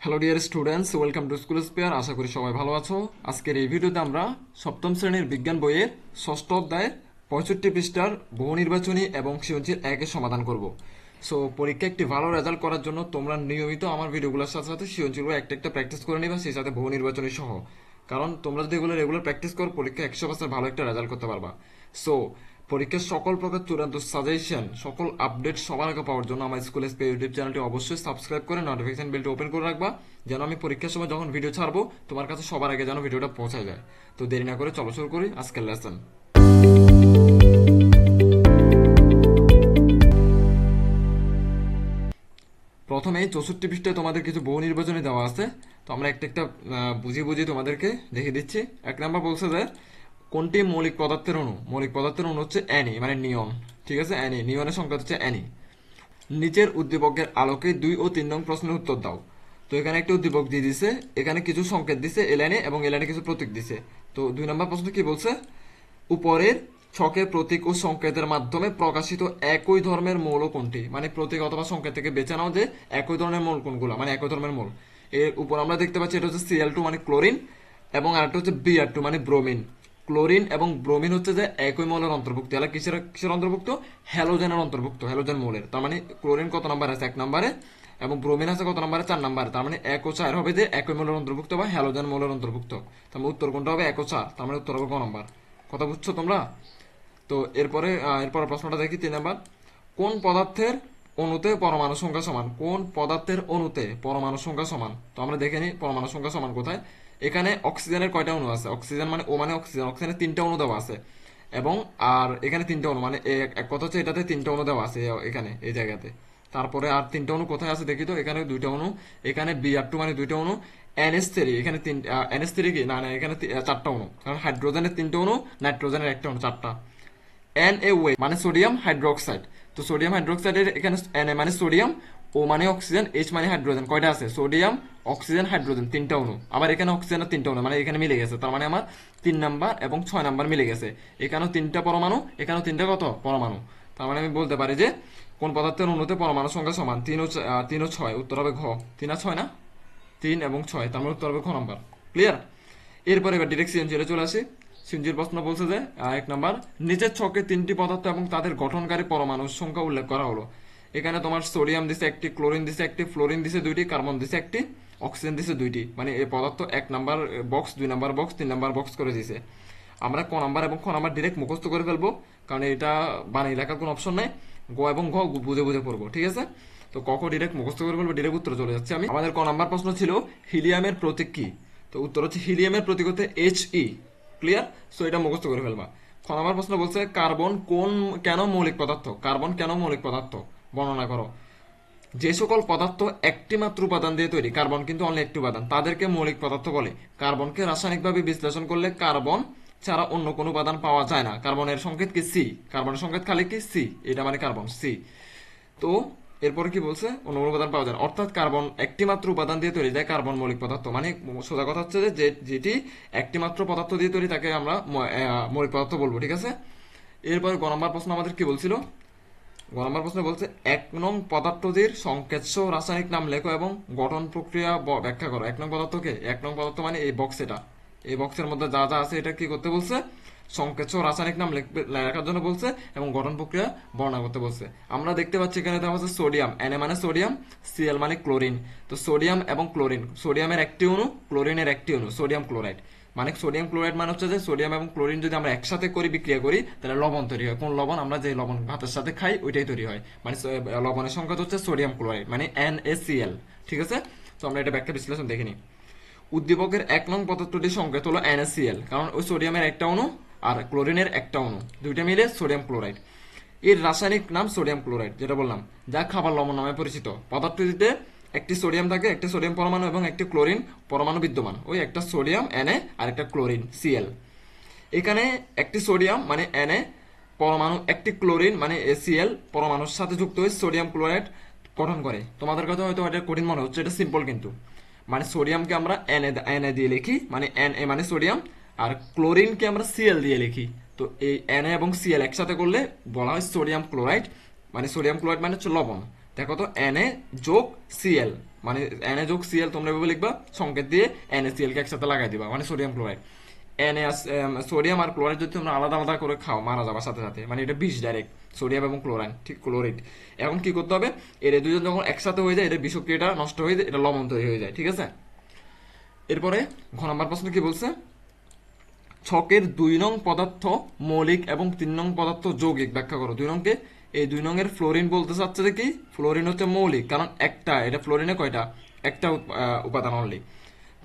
Hello dear students, welcome to school spare. আশা করি সবাই ভালো আছো। আজকের এই ভিডিওতে আমরা সপ্তম শ্রেণীর বিজ্ঞান বইয়ের ষষ্ঠ অধ্যায়ের 65 পৃষ্ঠার বহু নির্বাচনী এবং সৃজনশীল একের সমাধান করব। সো পরীক্ষা একটি ভালো রেজাল্ট করার জন্য তোমরা নিয়মিত আমার ভিডিওগুলোর সাথে সাথে সৃজনশীলগুলো একটা একটা প্র্যাকটিস করে নিবা, সেই সাথে বহু নির্বাচনী সহ। কারণ তোমরা যদি এগুলো রেগুলার প্র্যাকটিস করো, পরীক্ষা 100% ভালো একটা রেজাল্ট করতে পারবা। সো পরীক্ষার সকল প্রকার চূড়ান্ত সাজেশন, সকল আপডেট সবার আগে পাওয়ার জন্য আমার স্কুল এসপি ইউটিউব চ্যানেলটি অবশ্যই সাবস্ক্রাইব করে নোটিফিকেশন বেলটি ওপেন করে রাখবা, যেন আমি পরীক্ষার সময় যখন ভিডিও ছাড়বো তোমার কাছে সবার আগে যেন ভিডিওটা পৌঁছে যায়। তো দেরি না করে চলো শুরু করি আজকের লেসন। প্রথমে 64 পৃষ্ঠায় তোমাদের কিছু বহু নির্বাচনী দেওয়া আছে। তো আমরা একটা একটা বুঝিয়ে বুঝিয়ে তোমাদেরকে দেখে দিচ্ছি। এক নাম্বার বলছে যে কোনটি মৌলিক পদার্থের অণু? মৌলিক পদার্থের অণু হচ্ছে অ্যানি, মানে নিয়ন। ঠিক আছে, অ্যানি, নিয়নের সংখ্যা হচ্ছে অ্যানি। নিচের উদ্দীপকের আলোকে 2 ও 3 নং প্রশ্নের উত্তর দাও। তো এখানে একটা উদ্দীপক দিয়ে দিছে, এখানে কিছু সংকেত দিছে এলাইনে এবং এলাইনে কিছু প্রতীক দিছে। তো 2 নম্বর প্রশ্ন কি বলছে? উপরের ছকে প্রতীক ও সংকেতের মাধ্যমে প্রকাশিত একই ধর্মের মৌল কোনটি? মানে প্রতীক অথবা সংকেত থেকে বেছে নাও যে একই ধরনের মৌল কোনগুলো, মানে একই ধর্মের মৌল। এর উপর আমরা দেখতে পাচ্ছি এটা হচ্ছে Cl2 মানে ক্লোরিন, এবং আরেকটা হচ্ছে Br2 মানে ব্রোমিন। ক্লোরিন এবং ব্রোমিন হচ্ছে যে একই মৌলের অন্তর্ভুক্ত। এলা কিসের কিসের অন্তর্ভুক্ত? হ্যালোজেনের অন্তর্ভুক্ত, হ্যালোজেন মৌলের। তার মানে ক্লোরিন কত নাম্বার আছে? 1 নম্বরে। এবং ব্রোমিন আছে কত নম্বরে? 4 নম্বরে। তার মানে 1 ও 4 হবে যে একই মৌলের অন্তর্ভুক্ত বা হ্যালোজেন মৌলের অন্তর্ভুক্ত। তার মানে উত্তর কোনটা হবে? 1 ও 4। তার মানে উত্তর হবে ক নম্বর। কথা বুঝছো তোমরা? তো এরপরে প্রশ্নটা দেখি 3 নাম্বার। কোন পদার্থের অণুতে পরমাণু সংখ্যা সমান? কোন পদার্থের অণুতে পরমাণু সংখ্যা সমান? তো আমরা দেখে নিই পরমাণু সংখ্যা সমান কোথায়। এখানে অক্সিজেনের কয়টা অণু আছে? অক্সিজেন মানে ও মানে অক্সিজেন, অক্সিজেনের 3টা অণু দেওয়া আছে। এবং আর এখানে 3টা অণু, মানে এক কথা হচ্ছে এটাতে 3টা অণু দেওয়া আছে এখানে এই জায়গাতে। তারপরে আর 3টা অণু কোথায় আছে দেখি তো। এখানে 2টা অণু। এখানে Br2 মানে 2টা অণু। NH3 এখানে 3, NH3 কি না, না এখানে 4টা অণু। কারণ হাইড্রোজেনের 3টা অণু, নাইট্রোজেনের একটা অণু, 4টা। NaOH মানে সোডিয়াম হাইড্রোক্সাইড। তো সোডিয়াম হাইড্রোক্সাইডের এখানে Na মানে সোডিয়াম, O মানে অক্সিজেন, H মানে হাইড্রোজেন। কয়টা আছে? সোডিয়াম, অক্সিজেন, হাইড্রোজেন, 3টা অণু। আবার এখানে অক্সিজেনের 3টা অণু, মানে এখানে মিলে গেছে। তার মানে আমার 3 নাম্বার এবং 6 নাম্বার মিলে গেছে। এখানেও 3টা পরমাণু, এখানেও 3টা কত পরমাণু। তার মানে আমি বলতে পারি যে কোন পদার্থের অণুতে পরমাণু সংখ্যা সমান? 3 ও 6। উত্তর হবে ঘ। 3 আর 6 না, 3 এবং 6। তার মানে উত্তর হবে খ নাম্বার। ক্লিয়ার? এরপরে এবার ডিরেক্ট সিএনজিতে চলে আসি। সিএনজির প্রশ্ন বলছে যে 1 নাম্বার, নিচের ছকে 3টি পদার্থ এবং তাদের গঠনকারী পরমাণুর সংখ্যা উল্লেখ করা হলো। এখানে তোমার সোডিয়াম দিছে একটি, ক্লোরিন দিছে একটি, ফ্লোরিন দিছে 2টি, কার্বন দিছে একটি, অক্সিজেন দিছে 2টি। মানে এই পদার্থ 1 number box, 2 number box, 3 number box করে দিছে। আমরা ক নাম্বার এবং খ নাম্বার ডিরেক্ট মুখস্থ করে ফেলবো, কারণ এটা বানিয়ে লেখার কোনো অপশন নাই। গ এবং ঘ বুঝে বুঝে পড়বো, ঠিক আছে? তো ক ডিরেক্ট মুখস্থ করে ফেলবো, ডিরেক্ট উত্তর চলে যাচ্ছে আমি। আমাদের ক নাম্বার প্রশ্ন ছিল হিলিয়ামের প্রতীক কি? তো উত্তর হচ্ছে হিলিয়ামের প্রতীক হচ্ছে He। ক্লিয়ার? সো এটা মুখস্থ করে ফেলবা। খ নাম্বার প্রশ্ন বলছে কার্বন কেন মৌলিক পদার্থ? কার্বন কেন মৌলিক পদার্থ বর্ণনা করো। যে সকল পদার্থ একটি মাত্র উপাদান দিয়ে তৈরি, কার্বন কিন্তু অনলি একটি উপাদান, তাদেরকে মৌলিক পদার্থ বলে। কার্বনকে রাসায়নিকভাবে বিশ্লেষণ করলে কার্বন ছাড়া অন্য কোনো উপাদান পাওয়া যায় না। কার্বনের সংকেত কি? সি। কার্বনের সংকেত খালি কি? সি। এটা মানে কার্বন, সি। তো এরপরে কি বলছে? অন্য কোনো উপাদান পাওয়া যায় না, অর্থাৎ কার্বন একটি মাত্র উপাদান দিয়ে তৈরি, যায় কার্বন মৌলিক পদার্থ। মানে সোজা কথা হচ্ছে যে যেটি একটি মাত্র পদার্থ দিয়ে তৈরি তাকে আমরা মৌলিক পদার্থ বলবো, ঠিক আছে? এরপর গ নম্বর প্রশ্ন আমাদের কি বলছিল? গ নম্বর প্রশ্ন বলছে 1 নং পদার্থটির সংকেত সহ রাসায়নিক নাম লেখো এবং গঠন প্রক্রিয়া ব্যাখ্যা করো। 1 নং পদার্থকে, 1 নং পদার্থ মানে এই বক্স, এটা এই বক্সের মধ্যে যা যা আছে এটা কি করতে বলছে? সংকেত সহ রাসায়নিক নাম লেখার জন্য বলছে এবং গঠন প্রক্রিয়া বর্ণনা করতে বলছে। আমরা দেখতে পাচ্ছি এখানে দেওয়া আছে সোডিয়াম, Na মানে সোডিয়াম, Cl মানে ক্লোরিন। তো সোডিয়াম এবং ক্লোরিন, সোডিয়ামের একটি অণু, ক্লোরিনের একটি অণু, সোডিয়াম ক্লোরাইড। মানে সোডিয়াম ক্লোরাইড মানে হচ্ছে যে সোডিয়াম এবং ক্লোরিন যদি আমরা একসাথে করি, বিক্রিয়া করি, তাহলে লবণ তৈরি হয়। কোন লবণ? আমরা যে লবণ ভাতের সাথে খাই ওইটাই তৈরি হয়। মানে লবণের সংখ্যা হচ্ছে সোডিয়াম ক্লোরাইড মানে NaCl, ঠিক আছে? তো আমরা এটা ব্যাখ্যা বিশ্লেষণ দেখে নিই। উদ্দীপকের 1 নং পদার্থটির সংকেত হলো NaCl, কারণ ওই সোডিয়ামের একটা অণু আর ক্লোরিনের একটা অণু, দুইটা মিলে সোডিয়াম ক্লোরাইড। এর রাসায়নিক নাম সোডিয়াম ক্লোরাইড, যেটা বললাম, যা খাবার লবণ নামে পরিচিত। পদার্থটিতে একটি সোডিয়াম থাকে, একটি সোডিয়াম পরমাণু এবং একটি ক্লোরিন পরমাণু বিদ্যমান। ওই একটা সোডিয়াম Na আর একটা ক্লোরিন Cl। এখানে একটি সোডিয়াম মানে Na পরমাণু, একটি ক্লোরিন মানে Cl পরমাণুর সাথে যুক্ত হয়ে সোডিয়াম ক্লোরাইড গঠন করে। তোমাদের কাছে হয়তো এটা কঠিন মনে হচ্ছে, এটা সিম্পল কিন্তু। মানে সোডিয়ামকে আমরা Na দিয়ে লিখি, মানে Na মানে সোডিয়াম, আর ক্লোরিনকে আমরা Cl দিয়ে লিখি। তো এই Na এবং Cl একসাথে করলে বলা হয় সোডিয়াম ক্লোরাইড। মানে সোডিয়াম ক্লোরাইড মানে হচ্ছে লবণ। দেখো তো Na যোগ Cl, মানে Na যোগ Cl তোমরা এভাবে লিখবা, সংকেত দিয়ে NaCl কে একসাথে লাগাই দিবা, মানে সোডিয়াম ক্লোরাইড। সোডিয়াম আর ক্লোরাইড যদি তোমরা আলাদা আলাদা করে খাও মারা যাবার সাথে সাথে, মানে এটা বিষ ডাইরেক্ট, সোডিয়াম এবং ক্লোরাইড, ঠিক ক্লোরাইড। এখন কি করতে হবে, এর দুজন যখন একসাথে হয়ে যায় এর বিষক্রিয়াটা নষ্ট হয়ে যায়, এটা লবণ তৈরি হয়ে যায়, ঠিক আছে। এরপরে ঘ নাম্বার প্রশ্ন কি বলছে, ছকের 2 নং পদার্থ মৌলিক এবং 3 নং পদার্থ যৌগিক ব্যাখ্যা করো। 2 নংকে, এই 2 নং এর ফ্লোরিন বলতে চাচ্ছে যে কি, ফ্লোরিন হচ্ছে মৌলিক, কারণ একটা, এটা ফ্লোরিনে কয়টা, একটা উপাদান অনলি।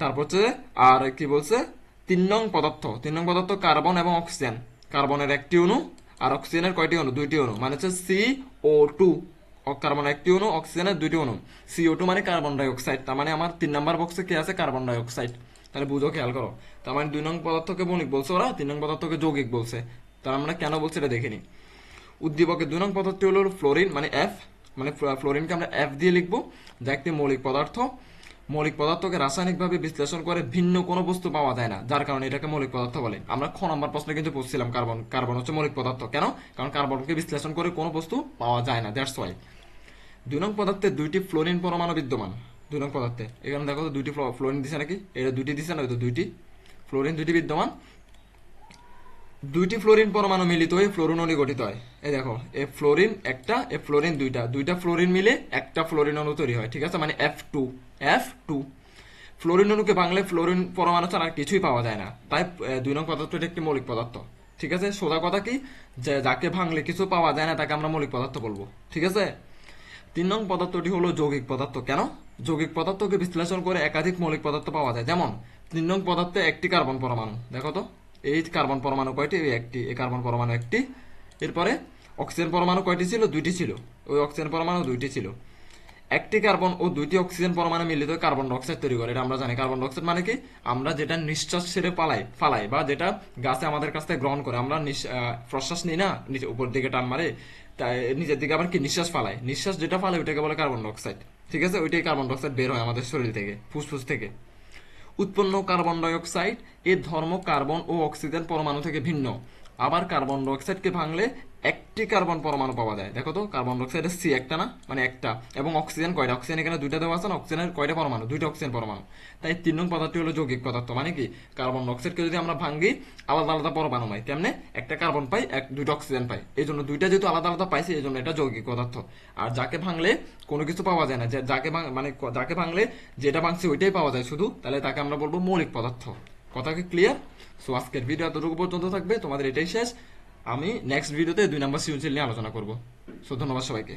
তারপর হচ্ছে আর কি বলছে, 3 নং পদার্থ, 3 নং পদার্থ কার্বন এবং অক্সিজেন, কার্বনের একটি অণু আর অক্সিজেনের কয়টি অণু, দুইটি অণু, মানে হচ্ছে CO2, কার্বন একটি অণু, অক্সিজেনের দুইটি অণু। CO2 মানে কার্বন ডাই অক্সাইড, তার মানে আমার 3 নাম্বার বক্সে কি আছে, কার্বন ডাই অক্সাইড। তাহলে বুঝো, খেয়াল করো, তার মানে 2 নং পদার্থকে মৌলিক বলছে ওরা, 3 নং পদার্থকে যৌগিক বলছে। তার আমরা কেন বলছি এটা দেখিনি। উদ্দীপকের 2 নং পদার্থটি হলো ফ্লোরিন, মানে F, মানে ফ্লোরিনকে আমরা F দিয়ে লিখবো, যা একটি মৌলিক পদার্থ। মৌলিক পদার্থকে রাসায়নিকভাবে বিশ্লেষণ করে ভিন্ন কোনো বস্তু পাওয়া যায় না, যার কারণে এটাকে মৌলিক পদার্থ বলে। আমরা খ নম্বর প্রশ্নে কিন্তু পড়ছিলাম কার্বন, কার্বন হচ্ছে মৌলিক পদার্থ, কেন, কারণ কার্বনকে বিশ্লেষণ করে কোনো বস্তু পাওয়া যায় না, দ্যাটস ওয়াই। 2 নং পদার্থে 2টি ফ্লোরিন পরমাণু বিদ্যমান। 2 নং পদার্থে এখানে দেখো তো 2টি ফ্লোরিন দিছে নাকি, এটা 2টি দিছে না, তো 2টি ফ্লোরিন, 2টি বিদ্যমান। 2টি ফ্লোরিন পরমাণু মিলিত হয়ে ফ্লোরিন অণু গঠিত হয়। এই দেখো, এ ফ্লোরিন একটা, এ ফ্লোরিন দুইটা, দুইটা ফ্লোরিন মিলে একটা ফ্লোরিন অণু তৈরি হয়, ঠিক আছে, মানে F2, F2। ফ্লোরিন অণুকে বাংলে ফ্লোরিন পরমাণু ছাড়া আর কিছুই পাওয়া যায় না, তাই 2 নং পদার্থটি একটি মৌলিক পদার্থ, ঠিক আছে। সোজা কথা কি, যে যাকে ভাঙলে কিছু পাওয়া যায় না তাকে আমরা মৌলিক পদার্থ বলবো, ঠিক আছে। 3 নং পদার্থটি হলো যৌগিক পদার্থ, কেন, যৌগিক পদার্থকে বিশ্লেষণ করে একাধিক মৌলিক পদার্থ পাওয়া যায়। যেমন 3 নং পদার্থে একটি কার্বন পরমাণু, দেখো তো এই কার্বন পরমাণু কয়টি, এই একটি, এই কার্বন পরমাণু একটি। এরপরে অক্সিজেন পরমাণু কয়টি ছিল, 2টি ছিল, ওই অক্সিজেন পরমাণু 2টি ছিল। একটি কার্বন ও 2টি অক্সিজেন পরমাণু মিলিত হয়ে কার্বন ডাইঅক্সাইড তৈরি করে, এটা আমরা জানি। কার্বন ডাইঅক্সাইড মানে কি, আমরা যেটা নিঃশ্বাস ছেড়ে ফালাই, বা যেটা গাছে আমাদের কাছ থেকে গ্রহণ করে, আমরা প্রশ্বাস নিই না, নিচে উপর দিকে টান মারে, তাই নিজের দিকে আবার কি নিঃশ্বাস ফালাই, নিঃশ্বাস যেটা ফালাই ওইটাকে বলে কার্বন ডাইঅক্সাইড, ঠিক আছে। ওইটাই কার্বন ডাইঅক্সাইড বের হয় আমাদের শরীর থেকে, ফুসফুস থেকে। উৎপন্ন কার্বন ডাইঅক্সাইড এর ধর্ম কার্বন ও অক্সিজেন পরমাণু থেকে ভিন্ন। আবার কার্বন ডাইঅক্সাইডকে ভাঙলে একটি কার্বন পরমাণু পাওয়া যায়। দেখো তো, কার্বন ডাইঅক্সাইডের সি একটা না, মানে একটা, এবং অক্সিজেন কয়টা, অক্সিজেন এখানে 2টা দেওয়া আছে না, অক্সিজেনের কয়টা পরমাণু, 2টা অক্সিজেন পরমাণু। তাই 3 নং পদার্থটি হলো যৌগিক পদার্থ, মানে কি, কার্বন ডাইঅক্সাইডকে যদি আমরা ভাঙি আলাদা আলাদা পরমাণু পাই, কেমনে, একটা কার্বন পাই, 2টা অক্সিজেন পাই, এই জন্য 2টা যেহেতু আলাদা আলাদা পাইছে এই জন্য এটা যৌগিক পদার্থ। আর যাকে ভাঙলে কোনো কিছু পাওয়া যায় না, মানে যাকে ভাঙলে যেটা ভাঙছে ওইটাই পাওয়া যায় শুধু, তাহলে তাকে আমরা বলবো মৌলিক পদার্থ। কথা কি ক্লিয়ার? সো আজকের ভিডিও এতটুকু পর্যন্ত থাকবে, তোমাদের এটাই শেষ। আমি নেক্সট ভিডিওতে 2 নম্বর সৃজনশীল নিয়ে আলোচনা করব। সো ধন্যবাদ সবাইকে।